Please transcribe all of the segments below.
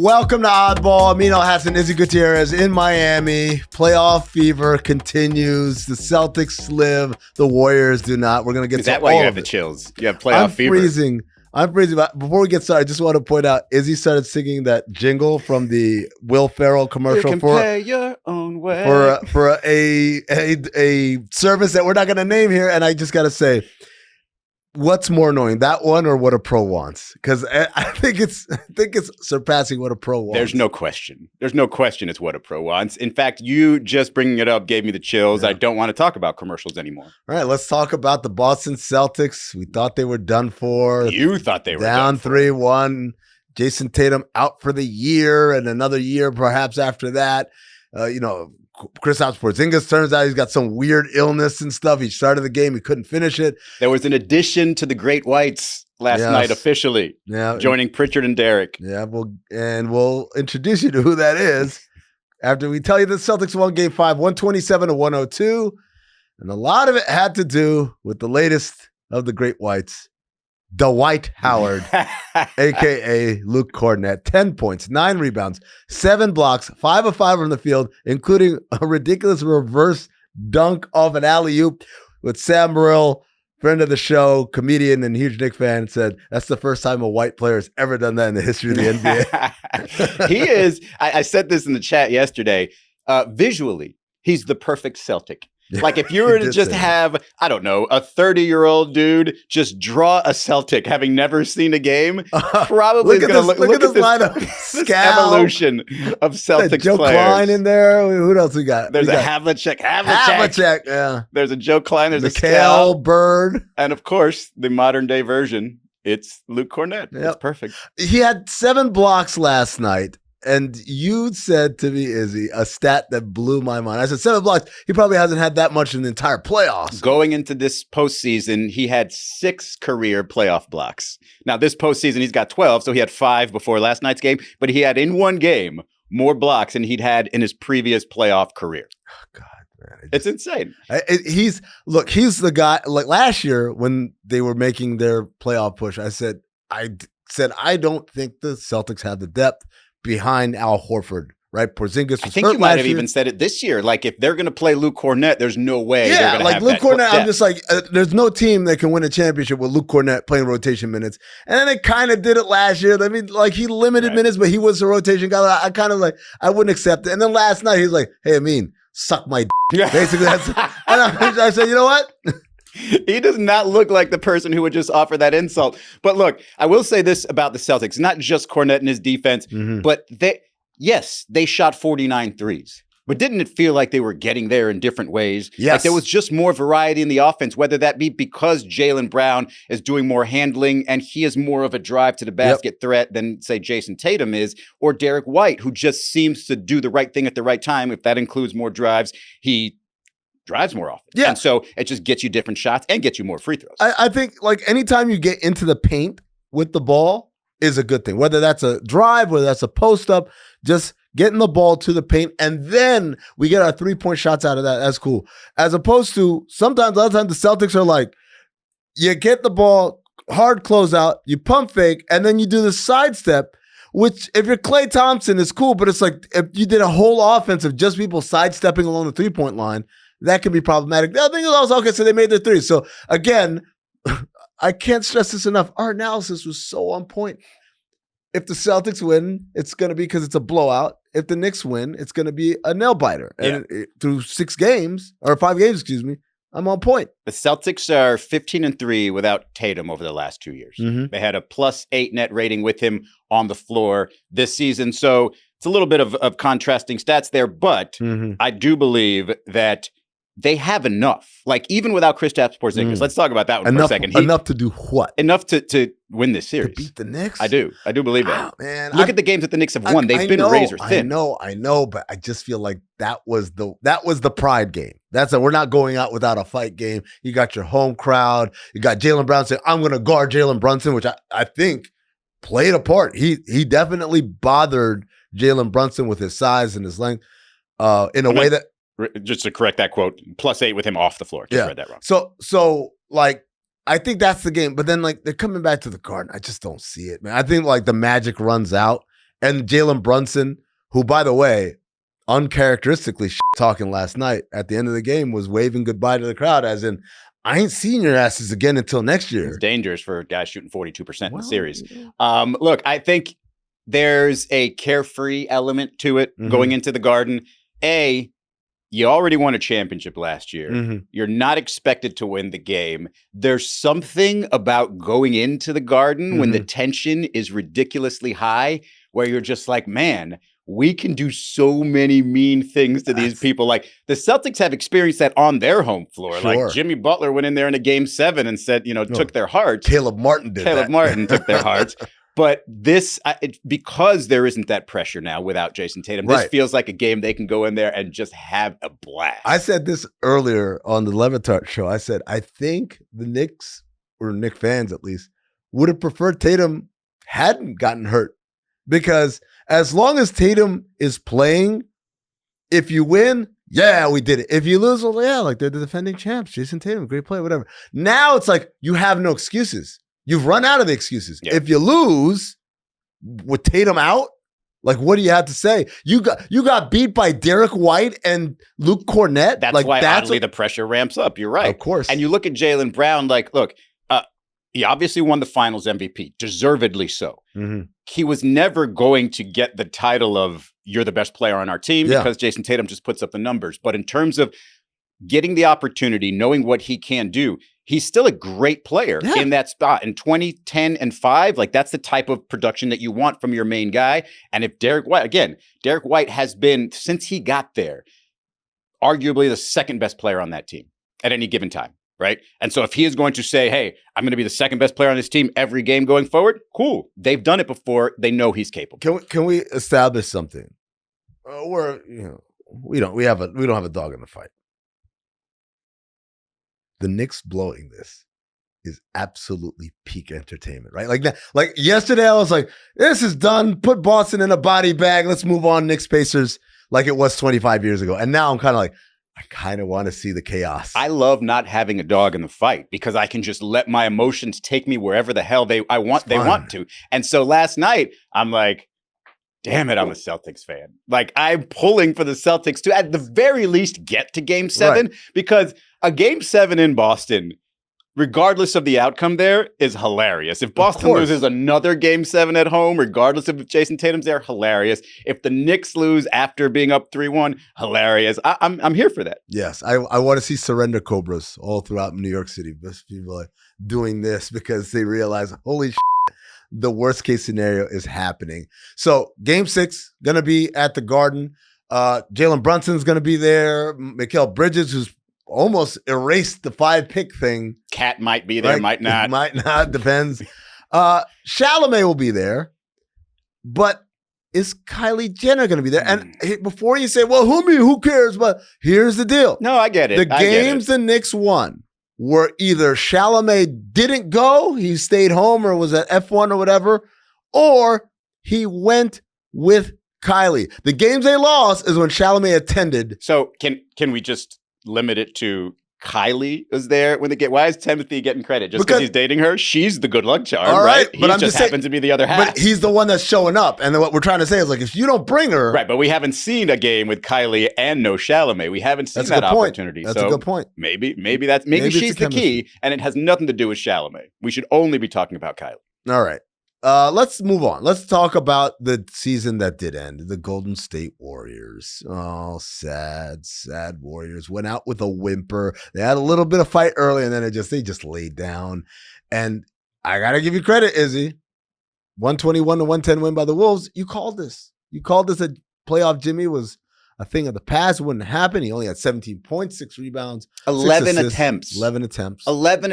Welcome to Oddball. Amin, Elhassan, Izzy, Gutierrez in Miami. Playoff fever continues. The Celtics live. The Warriors do not. We're going to get to all of it. Is that why you have the chills? You have playoff fever. I'm freezing. But before we get started, I just want to point out, Izzy started singing that jingle from the Will Ferrell commercial you can pay your own way. for a service that we're not going to name here. And I just got to say, what's more annoying, that one or what a pro wants? Because I think it's surpassing what a pro wants. There's no question. It's what a pro wants. In fact, you just bringing it up gave me the chills. Yeah. I don't want to talk about commercials anymore. All right, let's talk about the Boston Celtics. We thought they were done for. You thought they were down 3-1. Jason Tatum out for the year and another year perhaps after that. Kristaps Porzingis, turns out he's got some weird illness and stuff. He started the game. He couldn't finish it. There was an addition to the Great Whites last night officially, joining Pritchard and Derek. Yeah, we'll introduce you to who that is after we tell you the Celtics won Game 5, 127-102. And a lot of it had to do with the latest of the Great Whites, Dwight Howard, a.k.a. Luke Kornet. 10 points, 9 rebounds, 7 blocks, 5 of 5 from the field, including a ridiculous reverse dunk off an alley-oop with Sam Morril, friend of the show, comedian and huge Knicks fan, said that's the first time a white player has ever done that in the history of the NBA. He is, I said this in the chat yesterday, visually, he's the perfect Celtic. Like if you were to just have, I don't know, a 30-year-old dude just draw a Celtic having never seen a game, probably look at this lineup. This evolution of Celtics Joe players. Klein in there. Who else we got? There's a Havlicek. Yeah. There's a Joe Klein. There's Mikal, a Bird. And of course, the modern day version, it's Luke Kornet. Yep. It's perfect. He had 7 blocks last night. And you said to me, Izzy, a stat that blew my mind. I said 7 blocks. He probably hasn't had that much in the entire playoffs. Going into this postseason, he had 6 career playoff blocks. Now, this postseason, he's got 12, so he had 5 before last night's game. But he had in one game more blocks than he'd had in his previous playoff career. Oh, God, man. It's insane. He's the guy. Like last year when they were making their playoff push, I said, I don't think the Celtics have the depth behind Al Horford, right? Porzingis was I think you might have even said it this year. Like, if they're going to play Luke Kornet, there's no way they're going to have Luke Kornet, depth. I'm just like, there's no team that can win a championship with Luke Kornet playing rotation minutes. And then they kind of did it last year. I mean, like, he limited minutes, but he was a rotation guy. I kind of like, I wouldn't accept it. And then last night, he was like, hey, Amin, suck my d-. Basically, that's, and I said, you know what? He does not look like the person who would just offer that insult. But look, I will say this about the Celtics, not just Kornet and his defense, but they shot 49 threes. But didn't it feel like they were getting there in different ways? Yes. Like there was just more variety in the offense, whether that be because Jaylen Brown is doing more handling and he is more of a drive to the basket threat than, say, Jason Tatum is, or Derek White, who just seems to do the right thing at the right time. If that includes more drives, he drives more often. Yeah. And so it just gets you different shots and gets you more free throws. I think like anytime you get into the paint with the ball is a good thing. Whether that's a drive, whether that's a post up, just getting the ball to the paint and then we get our 3-point shots out of that. That's cool. As opposed to a lot of times the Celtics are like, you get the ball, hard closeout, you pump fake, and then you do the sidestep, which if you're Klay Thompson is cool, but it's like if you did a whole offense of just people sidestepping along the 3-point line, that can be problematic. The other thing is also, okay, so they made their 3. So again, I can't stress this enough. Our analysis was so on point. If the Celtics win, it's going to be because it's a blowout. If the Knicks win, it's going to be a nail biter. And through 5 games, I'm on point. The Celtics are 15-3 without Tatum over the last 2 years. They had a +8 net rating with him on the floor this season. So it's a little bit of contrasting stats there, but I do believe that they have enough. Like, even without Kristaps Porzingis, let's talk about that one for a second. Enough to do what? Enough to win this series. To beat the Knicks? I do believe that. Man, Look at the games that the Knicks have won. They've been razor thin. I know, but I just feel like that was the pride game. We're not going out without a fight game. You got your home crowd. You got Jaylen Brown saying, I'm going to guard Jalen Brunson, which I think played a part. He definitely bothered Jalen Brunson with his size and his length in a way that, just to correct that quote, +8 with him off the floor. Just read that wrong. So like, I think that's the game. But then like they're coming back to the Garden. I just don't see it, man. I think like the magic runs out And Jalen Brunson, who, by the way, uncharacteristically talking last night at the end of the game, was waving goodbye to the crowd as in, I ain't seeing your asses again until next year. It's dangerous for guys shooting 42% in the series. Look, I think there's a carefree element to it going into the Garden. You already won a championship last year. You're not expected to win the game. There's something about going into the Garden when the tension is ridiculously high where you're just like, man, we can do so many mean things to these people. Like the Celtics have experienced that on their home floor. Sure. Like Jimmy Butler went in there in a game 7 and said, took their hearts. Caleb Martin did that. Martin took their hearts. But this, because there isn't that pressure now without Jason Tatum, this feels like a game they can go in there and just have a blast. I said this earlier on the Levitard show. I said, I think the Knicks, or Knicks fans at least, would have preferred Tatum hadn't gotten hurt. Because as long as Tatum is playing, if you win, yeah, we did it. If you lose, well, yeah, like they're the defending champs. Jason Tatum, great player, whatever. Now it's like you have no excuses. You've run out of the excuses. Yeah. If you lose with Tatum out, like what do you have to say? You got beat by Derek White and Luke Kornet. That's why oddly the pressure ramps up. You're right. Of course. And you look at Jaylen Brown, like, look, he obviously won the finals MVP, deservedly so. He was never going to get the title of you're the best player on our team because Jason Tatum just puts up the numbers. But in terms of getting the opportunity, knowing what he can do, he's still a great player in that spot. In 2010 and 5, like that's the type of production that you want from your main guy. And if Derek White has been, since he got there, arguably the second best player on that team at any given time, right? And so if he is going to say, hey, I'm going to be the second best player on this team every game going forward, cool. They've done it before. They know he's capable. Can we establish something? We don't have a dog in the fight. The Knicks blowing this is absolutely peak entertainment, right? Like yesterday, I was like, this is done. Put Boston in a body bag. Let's move on. Knicks Pacers, like it was 25 years ago. And now I'm kind of like, I kind of want to see the chaos. I love not having a dog in the fight because I can just let my emotions take me wherever the hell they want to. And so last night, I'm like, damn it, I'm a Celtics fan. Like I'm pulling for the Celtics to at the very least get to game 7 because a game 7 in Boston, regardless of the outcome there, is hilarious. If Boston loses another game 7 at home, regardless of if Jason Tatum's there, hilarious. If the Knicks lose after being up 3-1, hilarious. I'm here for that. Yes, I want to see surrender cobras all throughout New York City. People are doing this because they realize, holy shit, the worst case scenario is happening. So game 6 going to be at the Garden. Jalen Brunson's going to be there. Mikal Bridges, who's almost erased the 5-pick thing. Cat might be there, might not. Might not, depends. Chalamet will be there. But is Kylie Jenner going to be there? And before you say, well, who cares? But here's the deal. No, I get it. The games the Knicks won were either Chalamet didn't go, he stayed home or was at F1 or whatever, or he went with Kylie. The games they lost is when Chalamet attended. So can we just limit it to Kylie was there when they get? Why is Timothy getting credit? Just because he's dating her? She's the good luck charm, right? He just happens to be the other half. But he's the one that's showing up. And then what we're trying to say is like, if you don't bring her. Right, but we haven't seen a game with Kylie and no Chalamet. We haven't seen that opportunity. That's a good point. Maybe she's the key, and it has nothing to do with Chalamet. We should only be talking about Kylie. All right. Let's move on. Let's talk about the season that did end. The Golden State Warriors. Oh, sad Warriors. Went out with a whimper. They had a little bit of fight early, and then they just laid down. And I gotta give you credit, Izzy. 121 to 110 win by the Wolves. You called this. You called this a playoff Jimmy was a thing of the past. It wouldn't happen. He only had 17 points, 6 rebounds, 11 attempts. 11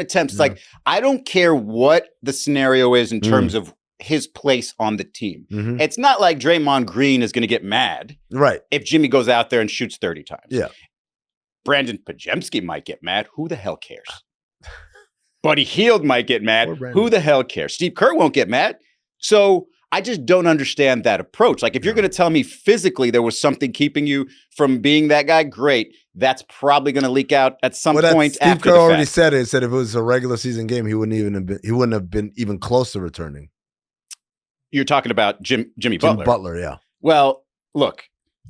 attempts. Yeah. Like, I don't care what the scenario is in terms of his place on the team. It's not like Draymond Green is going to get mad if Jimmy goes out there and shoots 30 times. Yeah. Brandon Pajemski might get mad. Who the hell cares? Buddy Hield might get mad. Who the hell cares? Steve Kerr won't get mad. So I just don't understand that approach. Like, if you're going to tell me physically there was something keeping you from being that guy, great. That's probably going to leak out at some point Steve after Kerr the fact. already said it. He said if it was a regular season game, he wouldn't have been even close to returning. You're talking about Jimmy Butler. Jimmy Butler, yeah. Well, look,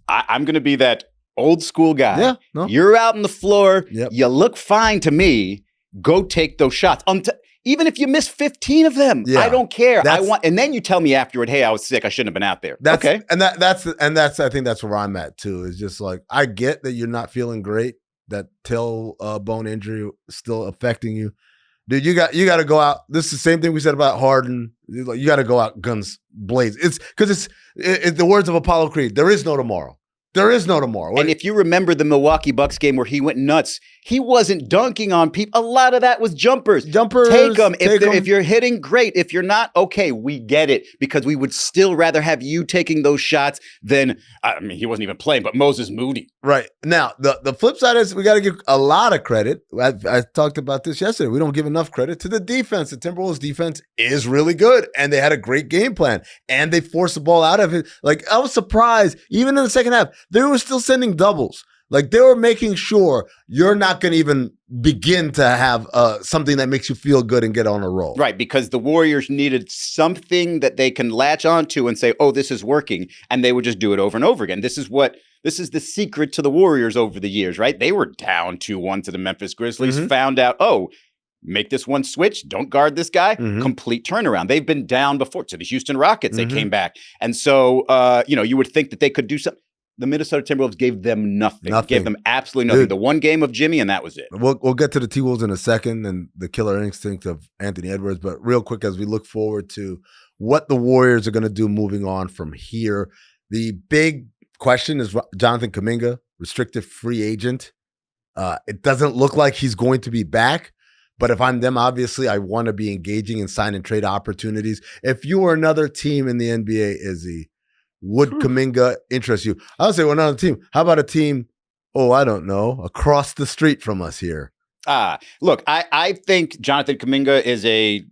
I'm going to be that old school guy. Yeah, no. You're out on the floor. Yep. You look fine to me. Go take those shots. Even if you miss 15 of them, I don't care. And then you tell me afterward, hey, I was sick. I shouldn't have been out there. Okay. And that's I think that's where I'm at too. Is just like, I get that you're not feeling great, that tailbone injury is still affecting you. Dude, you got to go out. This is the same thing we said about Harden. You got to go out guns blazing. It's because it's the words of Apollo Creed. There is no tomorrow. There is no tomorrow. And if you remember the Milwaukee Bucks game where he went nuts, he wasn't dunking on people. A lot of that was jumpers. Take them. If you're hitting, great. If you're not, okay, we get it. Because we would still rather have you taking those shots than, he wasn't even playing, but Moses Moody. Right. Now, the flip side is we got to give a lot of credit. I talked about this yesterday. We don't give enough credit to the defense. The Timberwolves defense is really good, and they had a great game plan, and they forced the ball out of it. Like, I was surprised, even in the second half, they were still sending doubles. Like, they were making sure you're not going to even begin to have something that makes you feel good and get on a roll. Right, because the Warriors needed something that they can latch onto and say, oh, this is working, and they would just do it over and over again. This is the secret to the Warriors over the years, right? They were down 2-1 to the Memphis Grizzlies, found out, make this one switch, don't guard this guy, complete turnaround. They've been down before to the Houston Rockets. They came back. And so, you would think that they could do something. The Minnesota Timberwolves gave them nothing. Gave them absolutely nothing. Dude, the one game of Jimmy, and that was it. We'll get to the T-Wolves in a second and the killer instinct of Anthony Edwards. But real quick, as we look forward to what the Warriors are going to do moving on from here, the big question is Jonathan Kuminga, restricted free agent. It doesn't look like he's going to be back. But if I'm them, obviously, I want to be engaging in sign and trade opportunities. If you were another team in the NBA, Izzy, would Kuminga interest you? I would say, well, another team. How about a team, I don't know, across the street from us here? Look, I think Jonathan Kuminga is a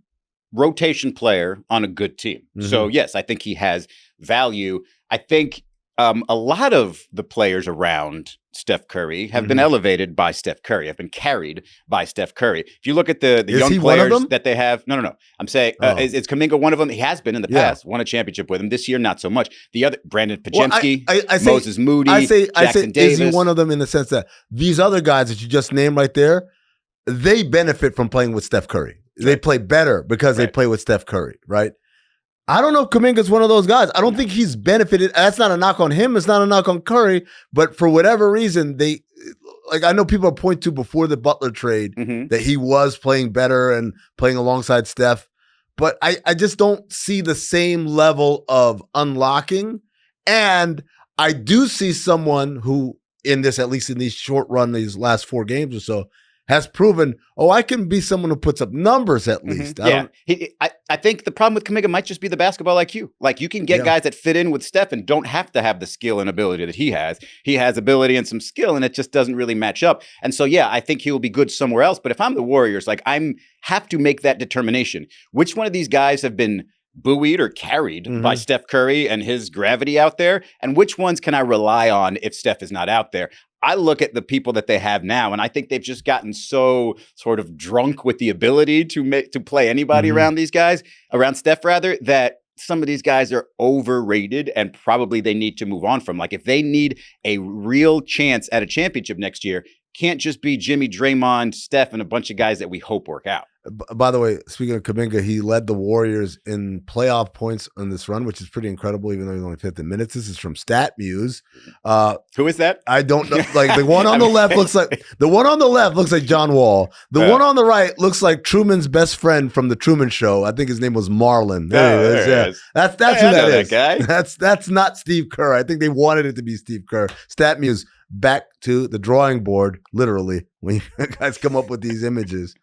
rotation player on a good team. So, yes, I think he has value. I think a lot of the players around Steph Curry have been elevated by Steph Curry, have been carried by Steph Curry. If you look at the young players that they have, no. I'm saying, is Kuminga one of them? He has been in the past, won a championship with him. This year, not so much. The other, Brandon Pajemski, Moses Moody, Jackson Davis. Is he one of them in the sense that these other guys that you just named right there, they benefit from playing with Steph Curry. Right. They play better because they play with Steph Curry, right? I don't know if Kuminga's one of those guys. I don't think he's benefited. That's not a knock on him. It's not a knock on Curry. But for whatever reason, I know people point to before the Butler trade that he was playing better and playing alongside Steph. But I just don't see the same level of unlocking. And I do see someone who, at least in these short run, these last 4 games or so, has proven, I can be someone who puts up numbers at least. I think the problem with Kuminga might just be the basketball IQ. Like, you can get guys that fit in with Steph and don't have to have the skill and ability that he has. He has ability and some skill, and it just doesn't really match up. And so, I think he will be good somewhere else. But if I'm the Warriors, have to make that determination. Which one of these guys have been buoyed or carried by Steph Curry and his gravity out there? And which ones can I rely on if Steph is not out there? I look at the people that they have now, and I think they've just gotten so sort of drunk with the ability to play anybody around these guys, around Steph rather, that some of these guys are overrated and probably they need to move on from. Like, if they need a real chance at a championship next year, can't just be Jimmy, Draymond, Steph, and a bunch of guys that we hope work out. By the way, speaking of Kuminga, he led the Warriors in playoff points on this run, which is pretty incredible, even though he's only 50 minutes. This is from StatMuse. Who is that? I don't know. Like, the one on the left looks like John Wall. The one on the right looks like Truman's best friend from the Truman Show. I think his name was Marlon. There he is. That's who that is. That guy. That's not Steve Kerr. I think they wanted it to be Steve Kerr. StatMuse, back to the drawing board, literally, when you guys come up with these images.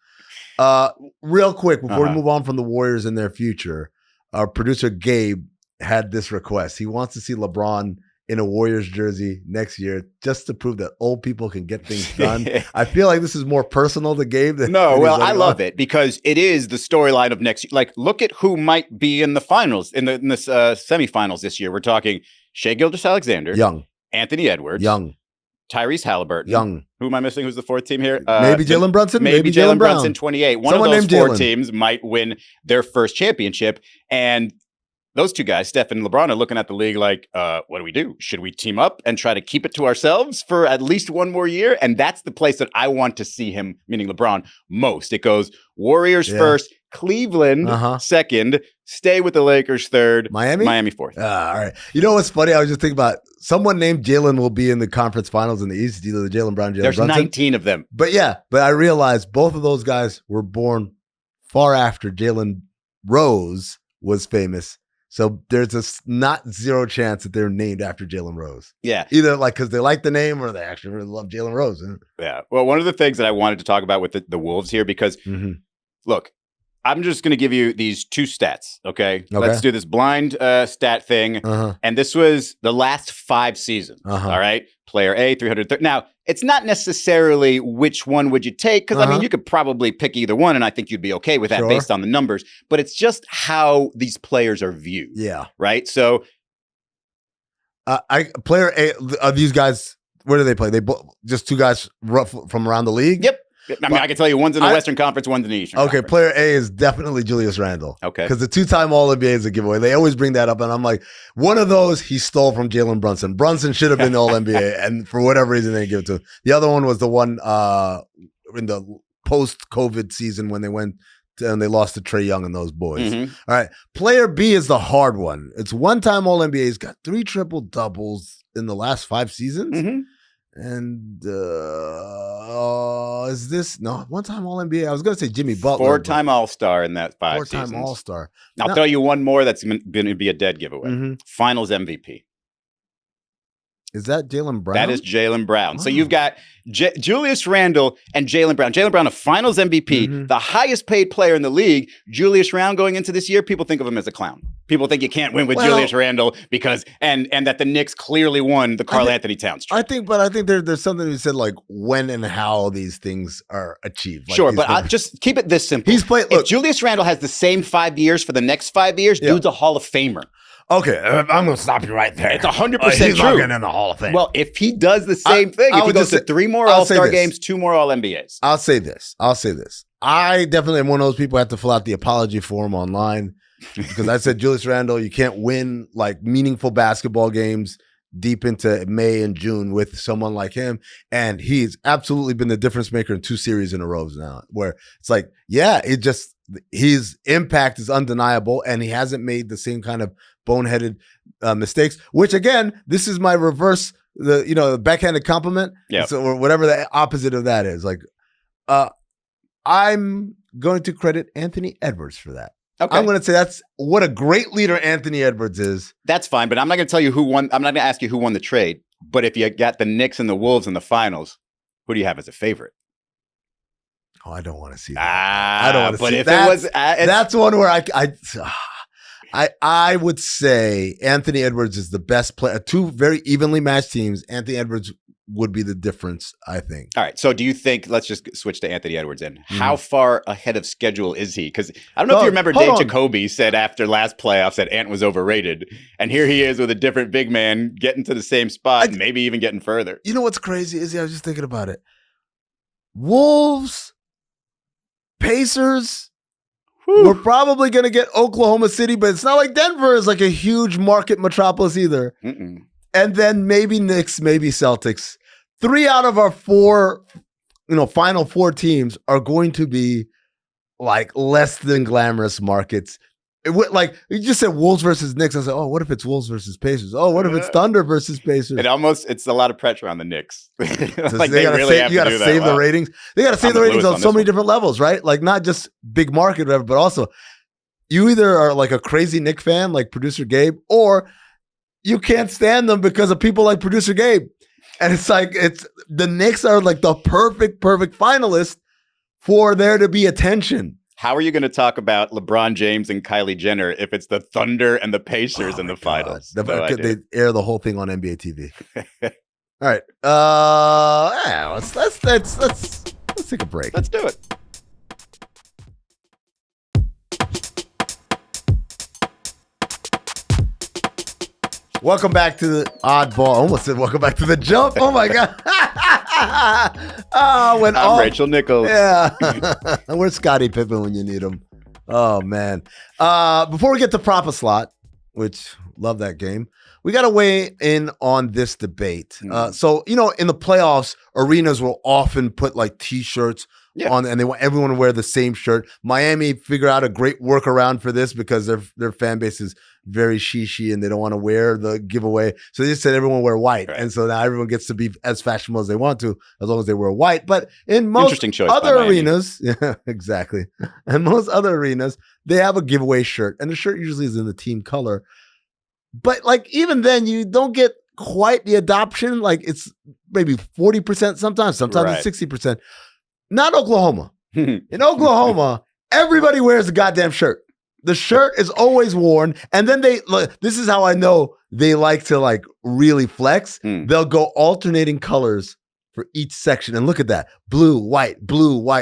Real quick, before we move on from the Warriors and their future, our producer Gabe had this request. He wants to see LeBron in a Warriors jersey next year just to prove that old people can get things done. I feel like this is more personal to Gabe than I love it because it is the storyline of next year. Like, look at who might be in the finals, in this semifinals this year. We're talking Shai Gilgeous-Alexander, young, Anthony Edwards, young, Tyrese Halliburton. Young. Who am I missing? Who's the 4th team here? Maybe Jalen Brunson. Maybe Jalen Brunson, 28. One of those 4 teams might win their first championship. And those two guys, Steph and LeBron, are looking at the league like, what do we do? Should we team up and try to keep it to ourselves for at least one more year? And that's the place that I want to see him, meaning LeBron, most. It goes Warriors first, Cleveland second, stay with the Lakers third, Miami fourth. All right. You know what's funny? I was just thinking about someone named Jalen will be in the conference finals in the East. Either the Jalen Brown, Jalen There's Brunson. 19 of them. But I realized both of those guys were born far after Jalen Rose was famous. So there's a not zero chance that they're named after Jalen Rose. Yeah. Either like because they like the name or they actually really love Jalen Rose. Yeah. Well, one of the things that I wanted to talk about with the Wolves here, because look, I'm just going to give you these two stats, okay? Let's do this blind stat thing. And this was the last 5 seasons, all right? Player A, 330. Now, it's not necessarily which one would you take, because, I mean, you could probably pick either one, and I think you'd be okay with that based on the numbers. But it's just how these players are viewed. Yeah. Right? So. Player A, are these guys, where do they play? Just two guys from around the league? Yep. I mean, I can tell you one's in the Western Conference, one's in the Eastern Conference. Player A is definitely Julius Randle. Okay. Because the 2-time All-NBA is a giveaway. They always bring that up, and I'm like, one of those he stole from Jalen Brunson. Brunson should have been the All-NBA, and for whatever reason, they didn't give it to him. The other one was the one in the post-COVID season when they went and they lost to Trae Young and those boys. All right. Player B is the hard one. It's 1-time All-NBA. He's got 3 triple-doubles in the last 5 seasons. And is this 1-time All-NBA? I was going to say Jimmy Butler. 4-time All-Star in that 5 seasons. 4-time All-Star. I'll tell you one more that's going to be a dead giveaway. Finals MVP. Is that Jalen Brown? That is Jalen Brown. So you've got Julius Randle and Jalen Brown. Jalen Brown, a Finals MVP, the highest paid player in the league. Julius Randle going into this year, people think of him as a clown. People think you can't win with Julius Randle because and that the Knicks clearly won the Karl Anthony Towns trade. I think there's something you said like when and how these things are achieved. Like sure, but I'll just keep it this simple. If Julius Randle has the same 5 years for the next 5 years, dude's a Hall of Famer. Okay, I'm going to stop you right there. It's 100% true. He's not getting in the Hall of Fame. Well, if he does the same thing, if he goes to 3 more All-Star games, 2 more All-NBAs. I'll say this. I definitely am one of those people who have to fill out the apology form online because I said, Julius Randle, you can't win like meaningful basketball games deep into May and June with someone like him. And he's absolutely been the difference maker in 2 series in a row now where it's like, his impact is undeniable and he hasn't made the same kind of boneheaded mistakes, which again, this is my reverse, the backhanded compliment. Yeah. So, or whatever the opposite of that is. Like, I'm going to credit Anthony Edwards for that. Okay. I'm going to say that's what a great leader Anthony Edwards is. That's fine, but I'm not going to tell you who won. I'm not going to ask you who won the trade. But if you got the Knicks and the Wolves in the finals, who do you have as a favorite? Oh, I don't want to see that. I don't want to see that. But if that's one where I would say Anthony Edwards is the best player. 2 very evenly matched teams. Anthony Edwards would be the difference, I think. All right. So do you think, let's just switch to Anthony Edwards then. How far ahead of schedule is he? Because I don't know if you remember Dave Jacoby said after last playoffs that Ant was overrated. And here he is with a different big man getting to the same spot, maybe even getting further. You know what's crazy, Izzy? I was just thinking about it. Wolves, Pacers, we're probably going to get Oklahoma City, but it's not like Denver is like a huge market metropolis either. And then maybe Knicks, maybe Celtics. 3 out of our 4, final 4 teams are going to be like less than glamorous markets. Like you just said Wolves versus Knicks. I said, oh, what if it's Wolves versus Pacers? Oh, what if it's Thunder versus Pacers? It's a lot of pressure on the Knicks. Like they really have to do that. You got to save the ratings. They got to save the ratings on so many different levels, right? Like not just big market, whatever, but also you either are like a crazy Knicks fan, like producer Gabe, or you can't stand them because of people like producer Gabe. And it's like the Knicks are like the perfect finalist for there to be attention. How are you going to talk about LeBron James and Kylie Jenner if it's the Thunder and the Pacers in the finals? They air the whole thing on NBA TV. All right. Let's take a break. Let's do it. Welcome back to the Oddball. I almost said welcome back to the Jump. Oh my God. I'm Rachel Nichols. Yeah. Where's Scottie Pippen when you need him? Oh man. Before we get to Prop a Slot, which love that game. We got to weigh in on this debate. Mm. So, in the playoffs, arenas will often put like T-shirts on, and they want everyone to wear the same shirt. Miami figure out a great workaround for this because their fan base is very shishi and they don't want to wear the giveaway. So they just said everyone wear white. Right. And so now everyone gets to be as fashionable as they want to, as long as they wear white. But in most other arenas, yeah, exactly. And most other arenas, they have a giveaway shirt, and the shirt usually is in the team color. But like even then, you don't get quite the adoption. Like it's maybe 40% sometimes it's 60%. Not Oklahoma. In Oklahoma, everybody wears a goddamn shirt. The shirt is always worn. And then this is how I know they like to like really flex. They'll go alternating colors for each section. And look at that. Blue, white.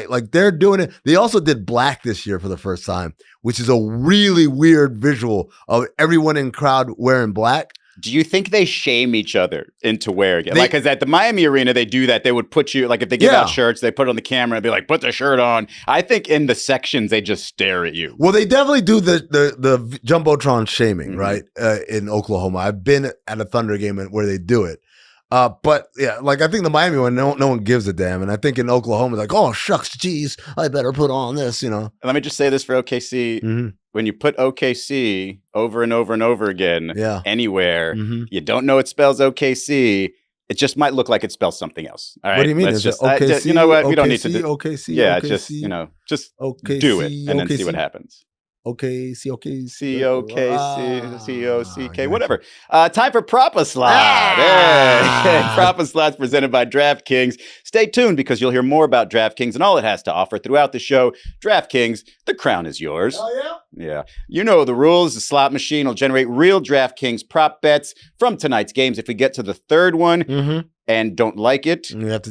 Like they're doing it. They also did black this year for the first time, which is a really weird visual of everyone in crowd wearing black. Do you think they shame each other into wearing it? Because at the Miami arena, they do that. They would put you, like if they give out shirts, they put it on the camera and be like, put the shirt on. I think in the sections, they just stare at you. Well, they definitely do the Jumbotron shaming, right? In Oklahoma. I've been at a Thunder game where they do it. But yeah, like I think the Miami one, no one gives a damn. And I think in Oklahoma, like, oh, shucks, geez, I better put on this, And let me just say this for OKC. When you put OKC over and over and over again anywhere, you don't know it spells OKC. It just might look like it spells something else. All right? What do you mean? Is just, it OKC? You know what? We OKC, don't need to do OKC. Yeah, OKC, just OKC, do it and then see what happens. C-O-K-C, whatever. Time for Propa Slot. Hey. Propa Slot's presented by DraftKings. Stay tuned because you'll hear more about DraftKings and all it has to offer throughout the show. DraftKings, the crown is yours. Oh, yeah? Yeah. You know the rules. The slot machine will generate real DraftKings prop bets from tonight's games. If we get to the third one and don't like it,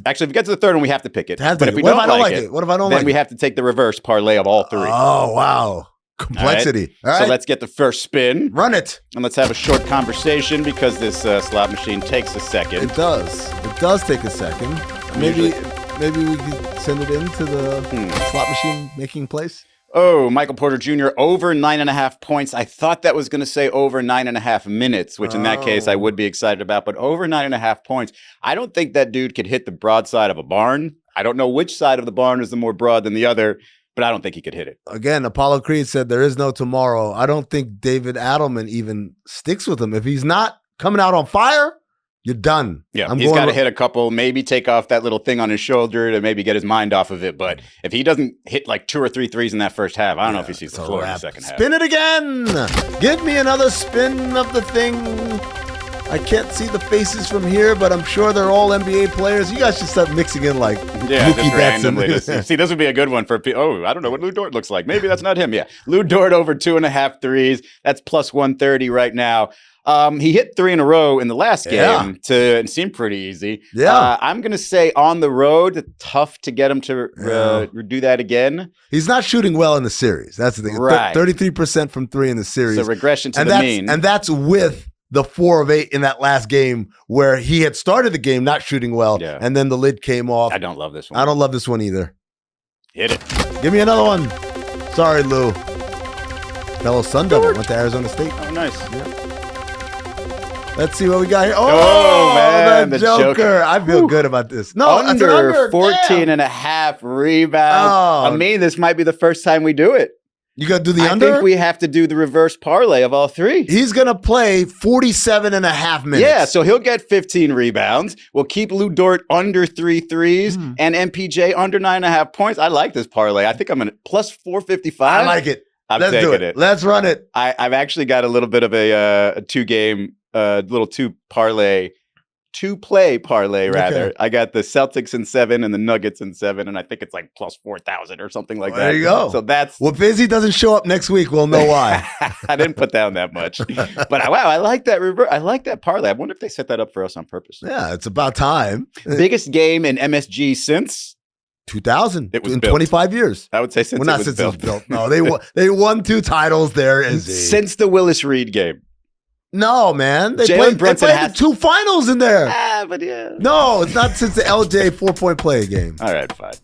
actually, if we get to the third one, we have to pick it. But if we don't like it, what if I don't like it? Then we have to take the reverse parlay of all three. Oh, wow. Complexity. All right. So let's get the first spin. Run it. And let's have a short conversation because this slot machine takes a second. It does. It does take a second. Maybe we could send it into the slot machine making place. Oh, Michael Porter Jr. over 9.5 points. I thought that was going to say over 9.5 minutes, which in that case I would be excited about. But over 9.5 points. I don't think that dude could hit the broadside of a barn. I don't know which side of the barn is the more broad than the other. But I don't think he could hit it. Again, Apollo Creed said there is no tomorrow. I don't think David Adelman even sticks with him. If he's not coming out on fire, you're done. Yeah, he's got to hit a couple, maybe take off that little thing on his shoulder to maybe get his mind off of it. But if he doesn't hit like 2 or 3 threes in that first half, I don't know if he sees the floor in the second half. Spin it again. Give me another spin of the thing. I can't see the faces from here, but I'm sure they're all NBA players. You guys should start mixing in like just randomly. See, this would be a good one for I don't know what Lou Dort looks like. Maybe that's not him. Yeah, Lou Dort over 2.5 threes. That's plus 130 right now. He hit 3 in a row in the last game it seemed pretty easy. Yeah. I'm going to say on the road, tough to get him to do that again. He's not shooting well in the series. That's the thing. Right. 33% from 3 in the series. So regression to the mean. And that's with the 4 of 8 in that last game where he had started the game not shooting well, and then the lid came off. I don't love this one. I don't love this one either. Hit it. Give me another one. Sorry, Lou. Fellow Sun Devil went to Arizona State. Oh, nice. Yeah. Let's see what we got here. Oh man, the Joker. I feel good about this. No, under 14.5 rebounds. I mean, this might be the first time we do it. You got to do the under? I think we have to do the reverse parlay of all three. He's going to play 47.5 minutes. Yeah, so he'll get 15 rebounds. We'll keep Lou Dort under 3 threes and MPJ under 9.5 points. I like this parlay. I think I'm going to plus 455. I like it. Let's do it. Let's run it. I've actually got a little bit of a 2-game, little 2-play parlay, rather. Okay. I got the Celtics in 7 and the Nuggets in 7, and I think it's like plus 4,000 or something like that. There you go. So that's... Well, if Izzy doesn't show up next week, we'll know why. I didn't put down that much. But wow, I like that I like that parlay. I wonder if they set that up for us on purpose. Yeah, it's about time. Biggest game in MSG since... 2000. It was in built. 25 years. I would say since it was built. No, they won 2 titles there. Izzy. Since the Willis Reed game. No, man. They played the 2 finals in there. But yeah. No, it's not since the LJ 4-point play game. All right, fine.